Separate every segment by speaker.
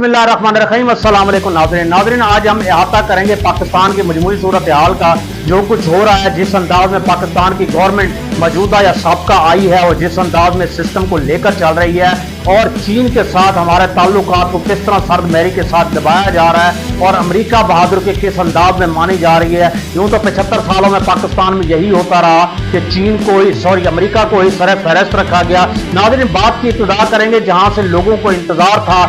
Speaker 1: बिस्मिल्लाहिर्रहमानिर्रहीम। अस्सलाम वालेकुम नाज़रीन, आज हम अहाता करेंगे पाकिस्तान की मजमूई सूरत हाल का, जो कुछ हो रहा है, जिस अंदाज में पाकिस्तान की गवर्नमेंट मौजूदा या साबका आई है और जिस अंदाज में सिस्टम को लेकर चल रही है, और चीन के साथ हमारे ताल्लुकात को किस तरह सर्द मेहरी के साथ दबाया जा रहा है, और अमेरिका बहादुर के किस अंदाज में मानी जा रही है। यूं तो 75 सालों में पाकिस्तान में यही होता रहा कि चीन को ही अमेरिका को ही सर फहरिस्त रखा गया। नाज़रीन, बात की इब्तिदा करेंगे जहां से लोगों को इंतजार था,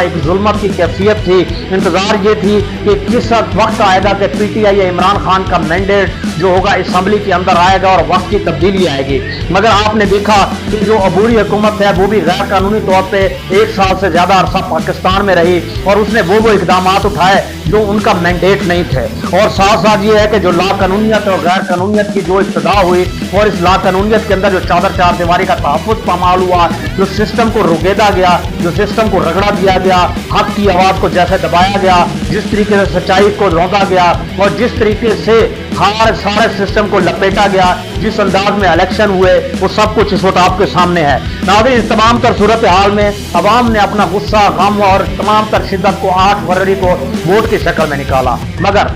Speaker 1: एक जुल्मत की कैफियत थी। इंतजार ये थी कि किस वक्त आएगा कि पीटीआई या इमरान खान का मैंडेट जो होगा असम्बली के अंदर आएगा और वक्त की तब्दीली आएगी। मगर आपने देखा कि जो अबूरी हुकूमत है वो भी गैर कानूनी तौर पे 1 साल से ज्यादा अरसा पाकिस्तान में रही और उसने वो इकदाम उठाए जो उनका मैंडेट नहीं थे। और साथ साथ ये है कि जो लाकानूनियत और गैर कानूनियत की जो इब्तिदा हुई और इस लाकानूनियत के अंदर जो चादर चार दीवारी का तहफ़्फ़ुज़ पामाल हुआ, जो सिस्टम को रुगेदा गया, जो सिस्टम को रगड़ा दिया गया, हक की आवाज को जैसे दबाया गया, जिस तरीके से सच्चाई को रौंदा गया और जिस तरीके से हर सारे सिस्टम को लपेटा गया, जिस अंदाज में इलेक्शन हुए, वो सब कुछ इस वक्त आपके सामने है। नाज़रीन, तमाम तर सूरत हाल में अवाम ने अपना गुस्सा, गम और तमाम तर शिद्दत को 8 फरवरी को वोट की शक्ल में निकाला। मगर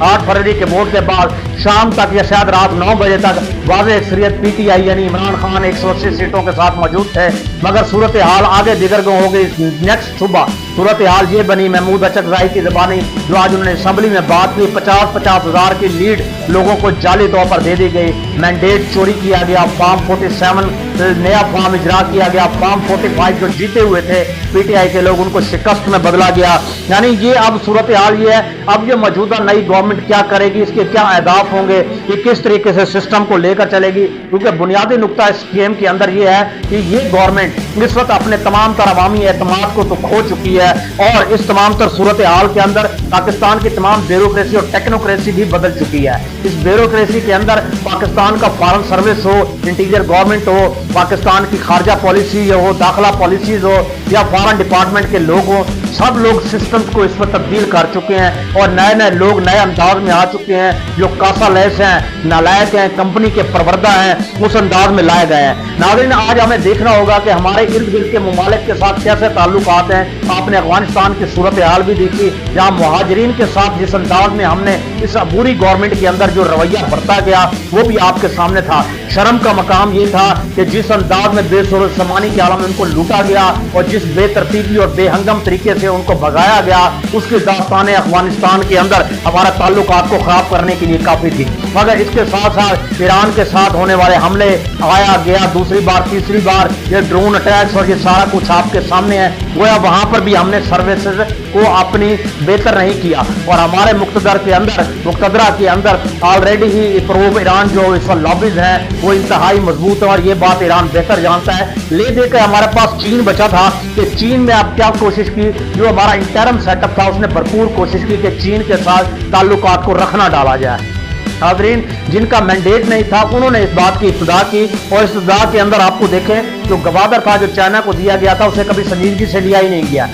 Speaker 1: 8 फरवरी के वोट के बाद शाम तक या शायद रात 9 बजे तक वाज़ेह अक्सरियत पीटीआई यानी इमरान खान 180 सीटों के साथ मौजूद थे। मगर सूरत हाल आगे दिगर हो गई। नेक्स्ट सुबह सूरत हाल ये बनी, महमूद अचकज़ाई की ज़बानी जो आज उन्होंने असम्बली में बात की, 50-50 हज़ार की लीड लोगों को जाली तौर पर दे दी गई। मैंडेट चोरी किया गया, फॉर्म 47 नया फॉर्म इजरा किया गया, फॉर्म 45 जो जीते हुए थे पीटीआई के लोग, उनको शिकस्त में बदला गया। यानी ये अब सूरत हाल ये है। अब ये मौजूदा नई गवर्नमेंट क्या करेगी, इसके क्या अहदाफ होंगे, ये किस तरीके से सिस्टम को लेकर चलेगी, क्योंकि बुनियादी नुकता इस गेम के अंदर ये है कि ये गवर्नमेंट इस वक्त अपने तमाम तर अवामी एतमाद को तो खो चुकी है और इस तमाम तर सूरत हाल के अंदर पाकिस्तान की तमाम ब्यूरोक्रेसी और टेक्नोक्रेसी भी बदल चुकी है। इस ब्यूरोक्रेसी के अंदर पाकिस्तान का फॉरेन सर्विस हो, इंटीरियर गवर्नमेंट हो, पाकिस्तान की खारजा पॉलिसी हो, दाखिला पॉलिसीज हो या फॉरेन डिपार्टमेंट के लोग हो, सब लोग सिस्टम को इस पर तब्दील कर चुके हैं और नए नए लोग नए अंदाज में आ चुके हैं जो कासा लैस हैं, नालायक हैं, कंपनी के परवरदा हैं, उस अंदाज में लाए गए हैं। नाज़रीन, आज हमें देखना होगा कि हमारे इर्द गिर्द के मुमालिक के साथ कैसे ताल्लुकात हैं। आपने अफगानिस्तान की सूरत हाल भी देखी, जहाँ मुहाजिरीन के साथ जिस अंदाज में हमने इस अबूरी गवर्नमेंट के अंदर जो रवैया बरता गया वो भी आपके सामने था। शर्म का मकाम ये था कि जिस अंदाज में बेसुर समानी के आलम में उनको लूटा गया और जिस बेतरतीबी और बेहंगम तरीके से उनको भगाया गया, उसकी दास्तान अफगानिस्तान के अंदर हमारा ताल्लुकात को खराब करने के लिए काफी थी। मगर इसके साथ साथ ईरान के साथ होने वाले हमले आया गया, दूसरी बार तीसरी बार ये ड्रोन अटैक्स और ये सारा कुछ आपके सामने है। गोया वहां पर भी हमने सर्विसेज को अपनी बेहतर नहीं किया और हमारे मुक्तदरा के अंदर ऑलरेडी ही प्रो ईरान जो इस वक्त लॉबीज हैं वो इंतहाई मजबूत है और ये बात ईरान बेहतर जानता है। ले देकर हमारे पास चीन बचा था कि चीन में अब क्या कोशिश की, जो हमारा इंटरम सेटअप था उसने भरपूर कोशिश की कि चीन के साथ ताल्लुकात को रखना डाला जाए। नाज़रीन, जिनका मैंडेट नहीं था उन्होंने इस बात की इब्तिदा की और इस इब्तिदा के अंदर आपको देखें जो गवादर था जो चाइना को दिया गया था उसे कभी संजीदगी से लिया ही नहीं गया।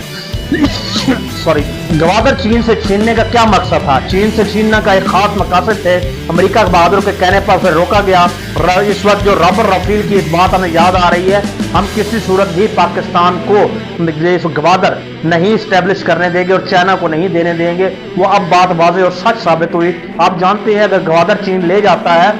Speaker 1: सॉरी, गवादर चीन से छीनने का क्या मकसद था? चीन से छीनने का एक खास मकसद थे। अमेरिका बहादुर के कहने पर उसे रोका गया। इस वक्त जो रबर रफील की इस बात हमें याद आ रही है, हम किसी सूरत भी पाकिस्तान को गवादर नहीं स्टैब्लिश करने देंगे और चाइना को नहीं देने देंगे। वो अब बात वाज़ेह और सच साबित हुई। आप जानते हैं अगर गवादर चीन ले जाता है,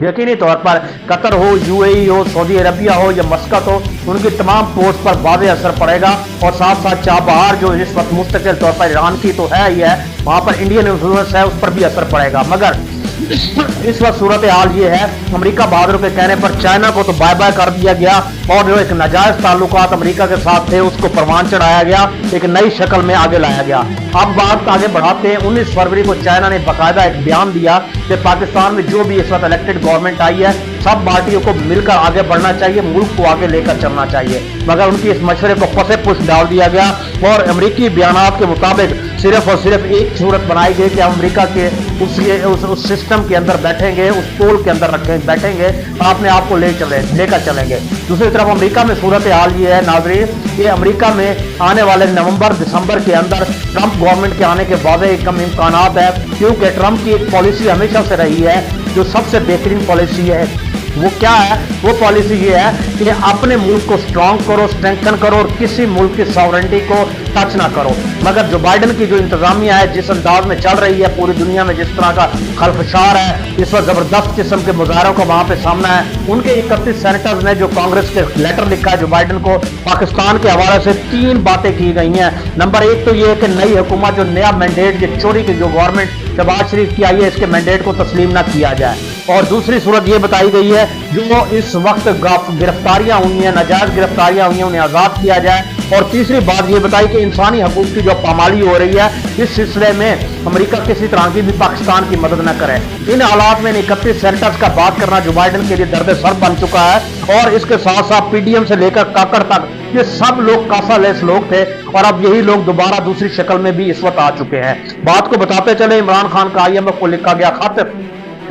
Speaker 1: यकीनी तौर पर कतर हो, यूएई हो, सऊदी अरबिया हो या मस्कत हो, उनकी तमाम पोस्ट पर वाज़ेह असर पड़ेगा और साथ साथ चाबहार जो इस वक्त मुस्तकिल तौर पर ईरान की तो है ही है, वहां पर इंडियन इन्फ्लुएंस है, उस पर भी असर पड़ेगा। मगर इस वक्त सूरत हाल ये है, अमेरिका बहादुर के कहने पर चाइना को तो बाय बाय कर दिया गया और जो एक नाजायज ताल्लुकात अमेरिका के साथ थे उसको परवान चढ़ाया गया, एक नई शक्ल में आगे लाया गया। अब बात आगे बढ़ाते हैं। 19 फरवरी को चाइना ने बाकायदा एक बयान दिया कि पाकिस्तान में जो भी इस वक्त इलेक्टेड गवर्नमेंट आई है सब पार्टियों को मिलकर आगे बढ़ना चाहिए, मुल्क को आगे लेकर चलना चाहिए। मगर उनकी इस मशवरे को फसे पुश डाल दिया गया और अमेरिकी बयानात के मुताबिक सिर्फ और सिर्फ एक सूरत बनाई गई कि अमेरिका के उस सिस्टम के अंदर बैठेंगे, उस पोल के अंदर बैठेंगे, अपने आप को लेकर चलेंगे। दूसरी तरफ अमेरिका में सूरत हाल ये है नाज़रीन, ये अमेरिका में आने वाले नवंबर दिसंबर के अंदर ट्रंप गवर्नमेंट के आने के वाज़ेह कम इम्कानात है, क्योंकि ट्रंप की एक पॉलिसी हमेशा से रही है जो सबसे बेहतरीन पॉलिसी है वो क्या है, वो पॉलिसी ये है कि अपने मुल्क को स्ट्रांग करो, स्ट्रेंथन करो और किसी मुल्क की सॉवरेंटी को टच ना करो। मगर जो बाइडन की जो इंतजामिया है, जिस अंदाज में चल रही है पूरी दुनिया में, जिस तरह का खलफशार है, इस वक्त जबरदस्त किस्म के मुजाहरों का वहां पे सामना है। उनके 31 सेनेटर्स ने जो कांग्रेस के लेटर लिखा है जो बाइडन को, पाकिस्तान के हवाले से 3 बातें की गई हैं। नंबर 1 तो ये है कि नई हुकूमत जो नया मैंडेट, ये चोरी की जो गवर्नमेंट शहबाज शरीफ की आई है, इसके मैंडेट को तस्लीम ना किया जाए। और दूसरी सूरत ये बताई गई है जो इस वक्त गिरफ्तारियां हुई हैं, नाजायज गिरफ्तारियां हुई हैं, उन्हें आजाद किया जाए। और तीसरी बात ये बताई कि इंसानी हकूक की जो पामाली हो रही है, इस सिलसिले में अमेरिका किसी तरह की भी पाकिस्तान की मदद न करे। इन हालात में 31 सेनेटर्स का बात करना जो बाइडन के लिए दर्द सर बन चुका है। और इसके साथ साथ पीडीएम से लेकर काकड़ तक ये सब लोग कासालेस लोग थे और अब यही लोग दोबारा दूसरी शक्ल में भी इस वक्त आ चुके हैं। बात को बताते चले, इमरान खान का IMF को लिखा गया खत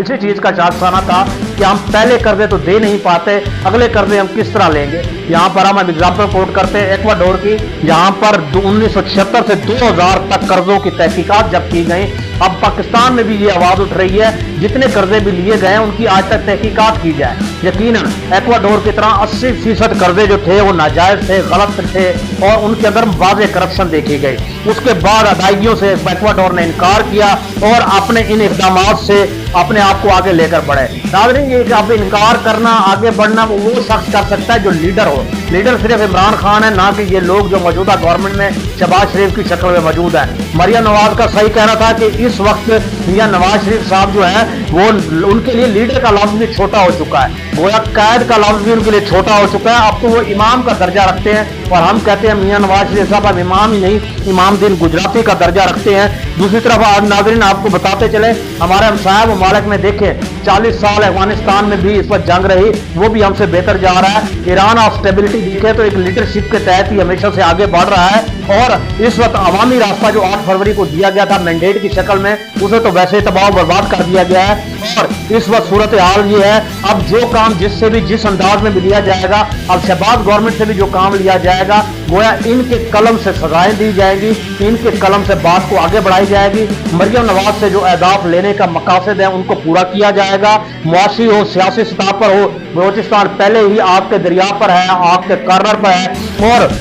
Speaker 1: इसी चीज का चाकसाना था कि हम पहले कर्जे तो दे नहीं पाते, अगले कर्जे हम किस तरह लेंगे। यहाँ पर हम एग्जाम्पल कोट करते हैं एक्वाडोर की, यहाँ पर 1976 से 2000 तक कर्जों की तहकीकात जब की गई। अब पाकिस्तान में भी ये आवाज उठ रही है जितने कर्जे भी लिए गए उनकी आज तक तहकीकात की जाए। यकीनन एक्वाडोर की तरह 80% कर्जे जो थे वो नाजायज थे, गलत थे और उनके अंदर वाज़ेह करप्शन देखी गई। उसके बाद अदायगियों से एक्वाडोर ने इनकार किया और अपने इन इकदाम से अपने आप को आगे लेकर बढ़े। नाज़रीन, ये अब इनकार करना, आगे बढ़ना वो शख्स कर सकता है जो लीडर हो। लीडर सिर्फ इमरान खान है, ना कि ये लोग जो मौजूदा गवर्नमेंट में शहबाज शरीफ की शक्ल में मौजूद है। मरियम नवाज का सही कहना था कि इस वक्त मियां नवाज शरीफ साहब जो है वो उनके लिए लीडर का लफ्ज भी छोटा हो चुका है, गोया कैद का लफ्ज भी उनके लिए छोटा हो चुका है। अब तो वो इमाम का दर्जा रखते हैं और हम कहते हैं मियां नवाज शरीफ साहब अब इमाम ही नहीं, इमाम दिन गुजराती का दर्जा रखते हैं। दूसरी तरफ नाज़रीन आपको बताते चले, हमारे हमसाया ममालिक में देखें 40 साल अफगानिस्तान में भी इस पर जंग रही, वो भी हमसे बेहतर जा रहा है। ईरान ऑफ स्टेबिलिटी देखे तो एक लीडरशिप के तहत ही हमेशा से आगे बढ़ रहा है और इस वक्त अवामी रास्ता जो 8 फरवरी को दिया गया था मैंडेट की शक्ल में, उसे तो वैसे तबाह बर्बाद कर दिया गया है। और इस वक्त सूरत हाल ये है, अब जो काम जिससे भी जिस अंदाज में भी लिया जाएगा, अब शहबाज गवर्नमेंट से भी जो काम लिया जाएगा, गोया इनके कलम से सजाएं दी जाएगी, इनके कलम से बात को आगे बढ़ाई जाएगी। मरियम नवाज से जो अहदाफ लेने का मकासद है उनको पूरा किया जाएगा। मुआशी हो, सियासी सतह पर हो, बलोचिस्तान पहले ही आग के दरिया पर है, आग के कार्नर पर है और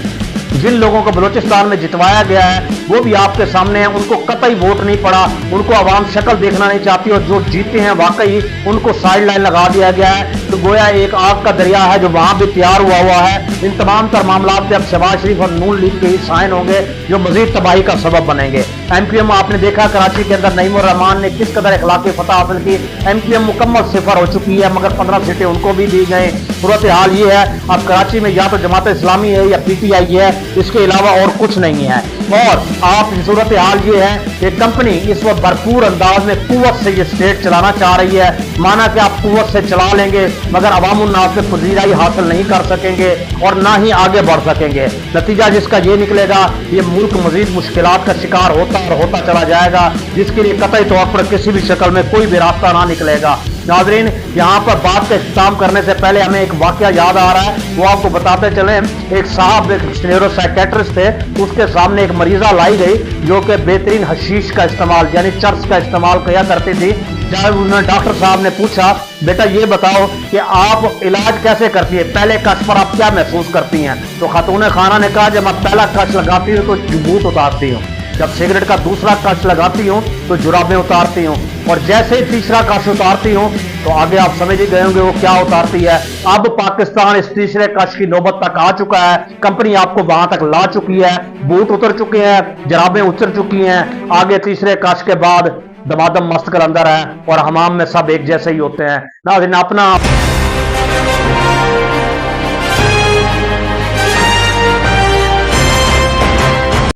Speaker 1: जिन लोगों को बलूचिस्तान में जितवाया गया है वो भी आपके सामने है। उनको कतई वोट नहीं पड़ा, उनको आवाम शक्ल देखना नहीं चाहती और जो जीते हैं वाकई उनको साइड लाइन लगा दिया गया है। तो गोया एक आग का दरिया है जो वहां भी तैयार हुआ है। इन तमाम तर मामला पे अब शहबाज शरीफ और नून लीग के ही साइन होंगे जो मजीद तबाही का सबब बनेंगे। MQM आपने देखा कराची के अंदर नईमुर रहमान ने किस कदर इखलाकी फतह हासिल की। MQM मुकम्मल सिफर हो चुकी है मगर 15 सीटें उनको भी दी गई। सूरत हाल ये है अब कराची में या तो जमात इस्लामी है या PTI है, इसके अलावा और कुछ नहीं है। और आप सूरत हाल ये है कि कंपनी इस वक्त भरपूर अंदाज में कुव्वत से ये स्टेट चलाना चाह रही है। माना कि आप कुव्वत से चला लेंगे मगर अवामुन्नास में पजीराई हासिल नहीं कर सकेंगे और ना ही आगे बढ़ सकेंगे। नतीजा जिसका ये निकलेगा, ये मुल्क मजीद मुश्किलात का शिकार होता और होता चला जाएगा, जिसके लिए कतई तौर पर किसी भी शक्ल में कोई भी रास्ता ना निकलेगा। नाज़रीन, यहाँ पर बात का इख्तिताम करने से पहले हमें एक वाकया याद आ रहा है, वो आपको बताते चले। एक साहब एक न्यूरोसाइकेट्रिस्ट थे, उसके सामने एक मरीजा लाई गई जो कि बेहतरीन हशीश का इस्तेमाल यानी चर्स का इस्तेमाल किया करती थी। जब उन्होंने डॉक्टर साहब ने पूछा, बेटा ये बताओ कि आप इलाज कैसे करती है, पहले कश पर आप क्या महसूस करती हैं? तो खातून खाना ने कहा जब मैं पहला कश लगाती हूँ तो जुबूत उतारती हूँ, जब सिगरेट का दूसरा कश लगाती हूँ तो जुराबें उतारती हूँ और जैसे ही तीसरा कश उतारती हूँ तो आगे आप समझ ही गए होंगे वो क्या उतारती है। अब पाकिस्तान इस तीसरे कश की नौबत तक आ चुका है, कंपनी आपको वहां तक ला चुकी है, बूट उतर चुके हैं, जराबें उतर चुकी हैं, आगे तीसरे कश के बाद दमादम मस्त कर अंदर है और हमाम में सब एक जैसे ही होते हैं। नाज़रीन, अपना